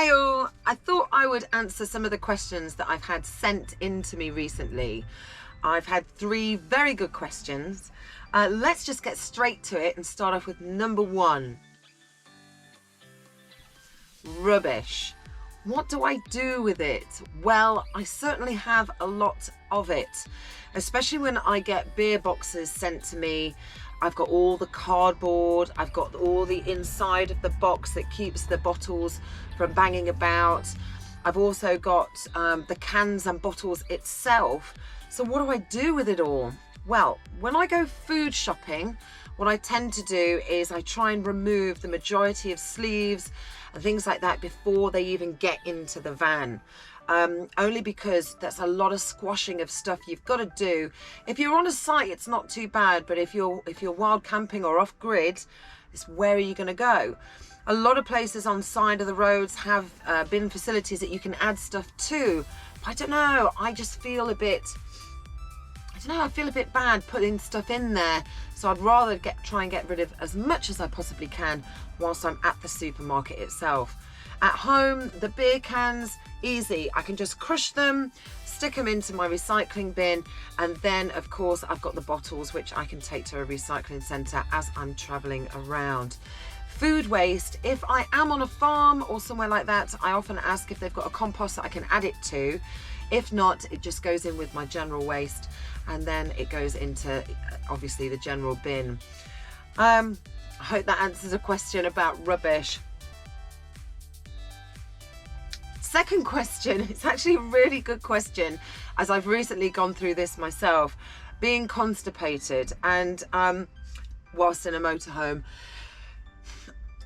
Hey all, I thought I would answer some of the questions that I've had sent in to me recently. I've had 3 very good questions. Let's just get straight to it and start off with number 1. Rubbish. What do I do with it? Well, I certainly have a lot of it, especially when I get beer boxes sent to me. I've got all the cardboard, I've got all the inside of the box that keeps the bottles from banging about. I've also got the cans and bottles itself. So what do I do with it all? Well, when I go food shopping, what I tend to do is I try and remove the majority of sleeves and things like that before they even get into the van. Only because that's a lot of squashing of stuff you've got to do. If you're on a site, it's not too bad, but if you're wild camping or off grid, it's where are you going to go? A lot of places on side of the roads have bin facilities that you can add stuff to. But I don't know, I just feel a bit, I feel a bit bad putting stuff in there. So I'd rather try and get rid of as much as I possibly can whilst I'm at the supermarket itself. At home, the beer cans, easy. I can just crush them, stick them into my recycling bin, and then of course I've got the bottles which I can take to a recycling centre as I'm travelling around. Food waste, if I am on a farm or somewhere like that, I often ask if they've got a compost that I can add it to. If not, it just goes in with my general waste, and then it goes into obviously the general bin. I hope that answers a question about rubbish. Second question, it's actually a really good question, as I've recently gone through this myself, being constipated and whilst in a motorhome.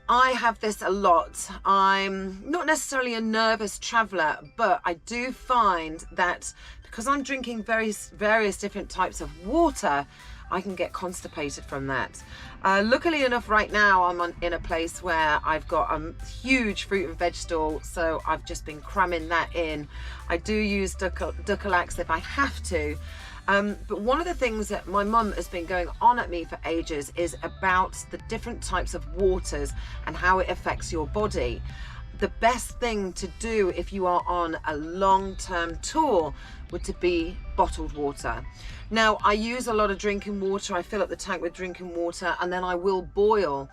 I have this a lot. I'm not necessarily a nervous traveller, but I do find that because I'm drinking various different types of water, I can get constipated from that. Luckily enough, right now I'm in a place where I've got a huge fruit and veg stall, so I've just been cramming that in. I do use Dukalax if I have to. But one of the things that my mum has been going on at me for ages is about the different types of waters and how it affects your body. The best thing to do if you are on a long-term tour would to be bottled water. Now, I use a lot of drinking water. I fill up the tank with drinking water and then I will boil.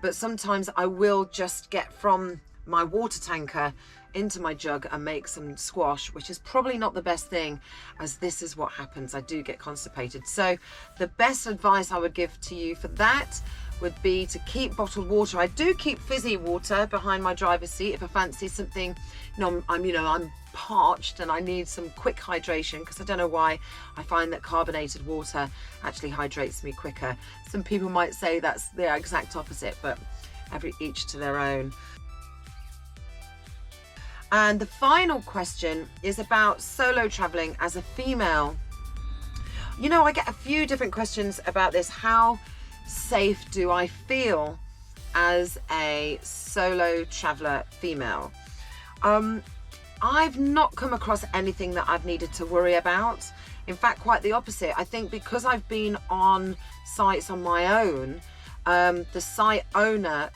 But sometimes I will just get from my water tanker into my jug and make some squash, which is probably not the best thing, as this is what happens. I do get constipated. So the best advice I would give to you for that would be to keep bottled water. I do keep fizzy water behind my driver's seat if I fancy something, I'm parched and I need some quick hydration, because I don't know why I find that carbonated water actually hydrates me quicker. Some people might say that's the exact opposite, but each to their own. And the final question is about solo traveling as a female. I get a few different questions about this. How safe do I feel as a solo traveler female? I've not come across anything that I've needed to worry about. In fact, quite the opposite. I think because I've been on sites on my own, the site owner,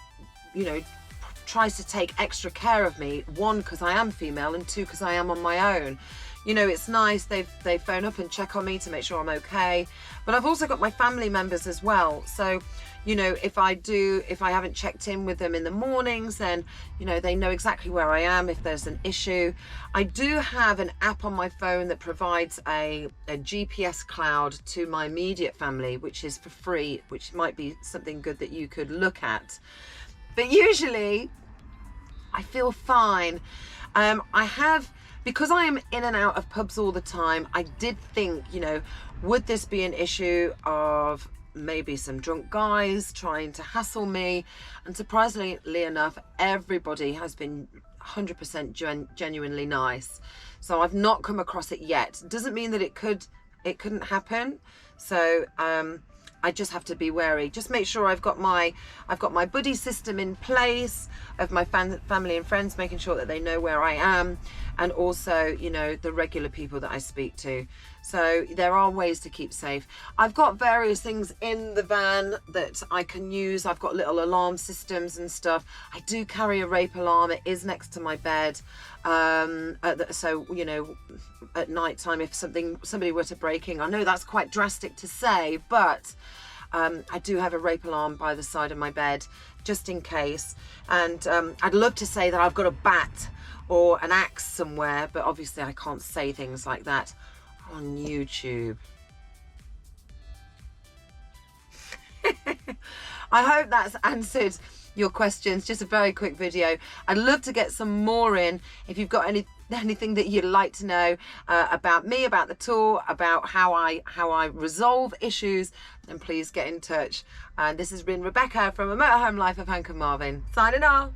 tries to take extra care of me. 1, because I am female, and 2, because I am on my own. It's nice, they phone up and check on me to make sure I'm okay. But I've also got my family members as well. So, if I haven't checked in with them in the mornings, then, they know exactly where I am if there's an issue. I do have an app on my phone that provides a GPS cloud to my immediate family, which is for free, which might be something good that you could look at. But usually I feel fine. Because I am in and out of pubs all the time, I did think, would this be an issue of maybe some drunk guys trying to hassle me? And surprisingly enough, everybody has been 100% genuinely nice. So I've not come across it yet. Doesn't mean that it couldn't happen. So I just have to be wary. Just make sure I've got my buddy system in place of my family and friends, making sure that they know where I am, and also, you know, the regular people that I speak to. So there are ways to keep safe. I've got various things in the van that I can use. I've got little alarm systems and stuff. I do carry a rape alarm. It is next to my bed. So, you know, at night time, if somebody were to break in, I know that's quite drastic to say, but I do have a rape alarm by the side of my bed just in case. And I'd love to say that I've got a bat or an axe somewhere, but obviously I can't say things like that on YouTube. I hope that's answered your questions. Just a very quick video. I'd love to get some more in. If you've got anything that you'd like to know about me, about the tour, about how I resolve issues, then please get in touch. And this has been Rebecca from A Motorhome Life of Hank and Marvin, signing off.